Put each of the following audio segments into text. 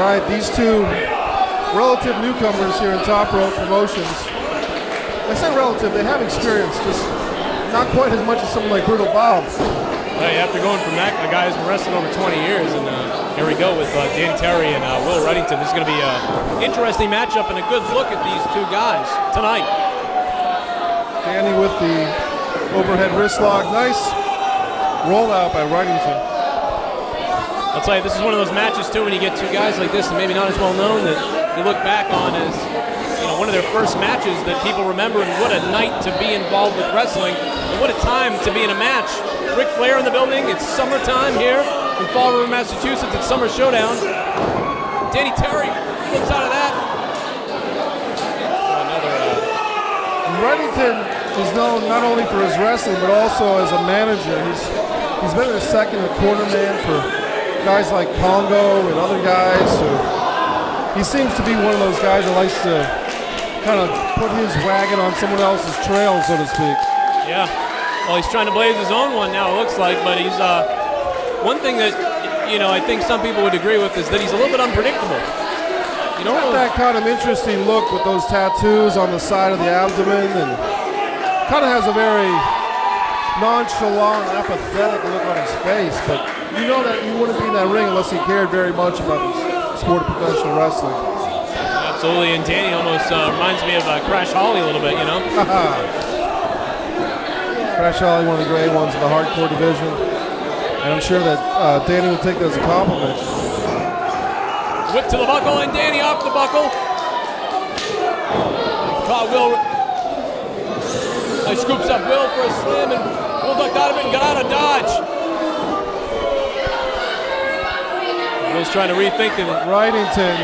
right, these two relative newcomers here in Top Rope Promotions. I say relative, they have experience, just not quite as much as someone like Brutal Bob. Hey, after going from that, a guy who's been wrestling over 20 years, and here we go with Danny Terry and Will Wrightington. This is going to be an interesting matchup and a good look at these two guys tonight. Danny with the overhead wrist lock. Nice rollout by Wrightington. I'll tell you, this is one of those matches, too, when you get two guys like this and maybe not as well known, that you look back on as one of their first matches that people remember, and what a night to be involved with wrestling, and what a time to be in a match. Ric Flair in the building. It's summertime here in Fall River, Massachusetts. It's Summer Showdown. Danny Terry flips out of that. Wrightington is known not only for his wrestling, but also as a manager. He's been a second and quarter man for guys like Congo and other guys. So he seems to be one of those guys that likes to kind of put his wagon on someone else's trail, so to speak. Yeah. Well, he's trying to blaze his own one now, it looks like, but he's one thing that I think some people would agree with is that he's a little bit unpredictable. He's got that kind of interesting look with those tattoos on the side of the abdomen, and kind of has a very nonchalant, apathetic look on his face, but you know that he wouldn't be in that ring unless he cared very much about the sport of professional wrestling. Absolutely, and Danny almost reminds me of Crash Holly a little bit, Crash Holly, one of the great ones in the hardcore division, and I'm sure that Danny would take that as a compliment. Whip to the buckle, and Danny off the buckle. Caught Will. Scoops up Will for a slam, and Will ducked out of it and got out of dodge. Will's trying to rethink it. Wrightington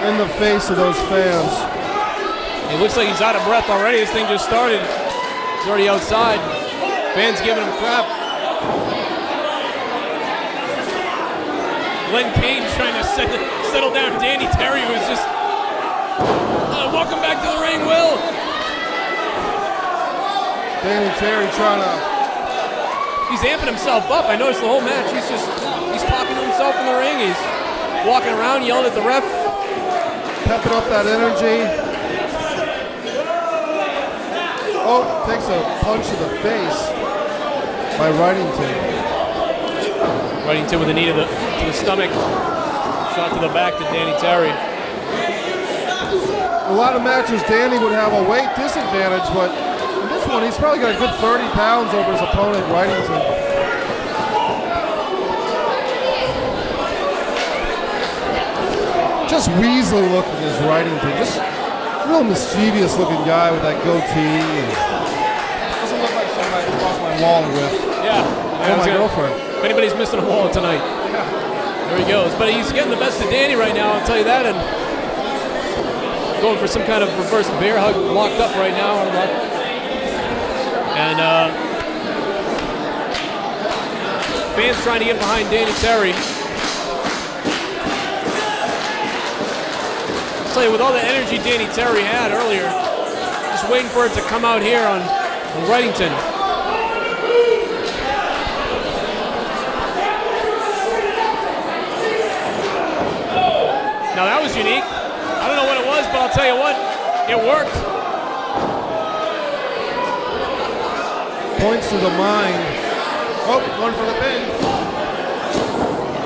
in the face of those fans. It looks like he's out of breath already. This thing just started. He's already outside. Fans giving him crap. Glenn Kane trying to settle down Danny Terry, who's just... welcome back to the ring, Will. Danny Terry trying to... He's amping himself up. I noticed the whole match. He's talking to himself in the ring. He's walking around yelling at the ref. Pepping up that energy. Oh, takes a punch to the face by Wrightington. Wrightington with a knee to the stomach. Shot to the back to Danny Terry. A lot of matches, Danny would have a weight disadvantage, but in this one, he's probably got a good 30 pounds over his opponent, Wrightington. Just weaselly looking is Wrightington. Just real mischievous looking guy with that goatee. And doesn't look like somebody to cross my wallet with. Yeah. And my girlfriend. If anybody's missing a wallet tonight, there he goes. But he's getting the best of Danny right now, I'll tell you that. And going for some kind of reverse bear hug, locked up right now. And fans trying to get behind Danny Terry. I'll tell you, with all the energy Danny Terry had earlier, just waiting for it to come out here on Wrightington. Now that was unique. I don't know what it was, but I'll tell you what, it worked. Points to the mind. Oh, going for the pin.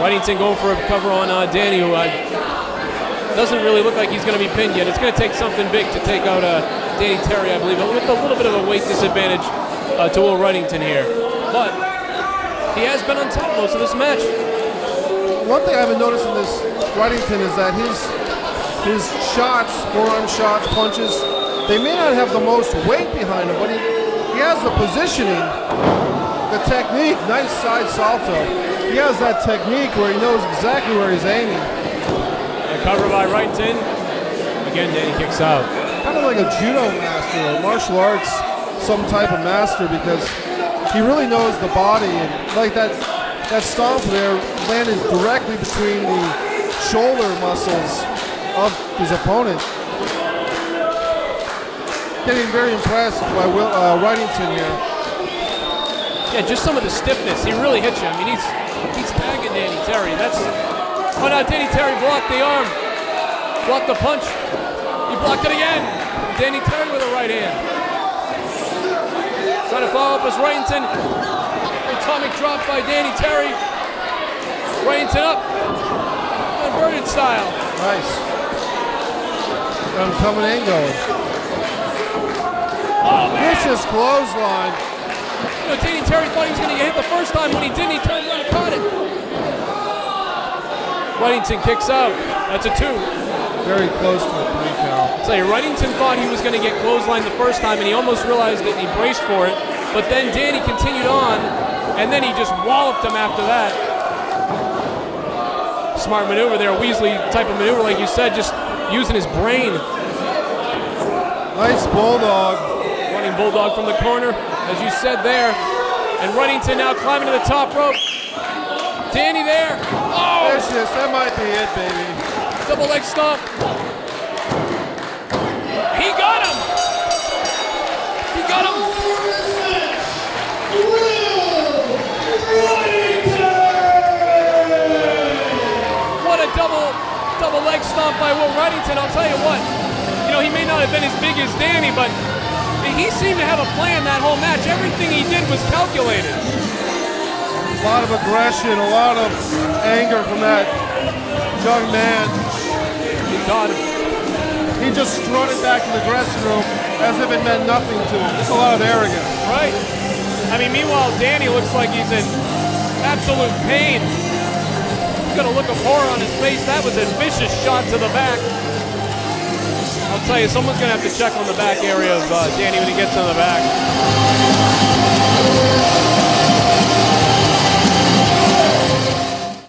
Wrightington going for a cover on Danny, who doesn't really look like he's going to be pinned yet. It's going to take something big to take out Danny Terry, I believe, with a little bit of a weight disadvantage to Will Wrightington here. But he has been on top most of this match. One thing I've been noticing this Wrightington is that his shots, forearm shots, punches, they may not have the most weight behind them, but he has the positioning, the technique, nice side salto. He has that technique where he knows exactly where he's aiming. A cover by Wrightington. Again, Danny kicks out. Kind of like a judo master or martial arts, some type of master, because he really knows the body, and like that stomp there landed directly between the shoulder muscles of his opponent. Getting very impressed by Wrightington here. Yeah, just some of the stiffness. He really hits you. I mean, he's tagging Danny Terry. That's, oh no, Danny Terry blocked the arm. Blocked the punch. He blocked it again. Danny Terry with a right hand. Trying to follow up as Wrightington. Atomic drop by Danny Terry. Wrightington up. Inverted style. Nice. I'm coming and going. Oh, man. Vicious clothesline. You know, Danny Terry thought he was going to get hit the first time. When he didn't, he turned around and caught it. Wrightington kicks out. That's a 2. Very close to a 3 count. I'll tell you, Wrightington thought he was going to get clotheslined the first time, and he almost realized it, and he braced for it. But then Danny continued on, and then he just walloped him after that. Smart maneuver there, Weasley type of maneuver, like you said, just using his brain. Nice bulldog. Running bulldog from the corner, as you said there. And Wrightington now climbing to the top rope. Danny there. Oh! Vicious, that might be it, baby. Double leg stomp. He got him! He got him! What a double leg stomp by Will Wrightington. I'll tell you what, you know, he may not have been as big as Danny, but he seemed to have a plan that whole match. Everything he did was calculated. A lot of aggression, a lot of anger from that young man. He caught him. He just strutted back to the dressing room as if it meant nothing to him. Just a lot of arrogance. Right. I mean, meanwhile, Danny looks like he's in absolute pain. He's got a look of horror on his face. That was a vicious shot to the back. I'll tell you, someone's going to have to check on the back area of Danny when he gets in the back.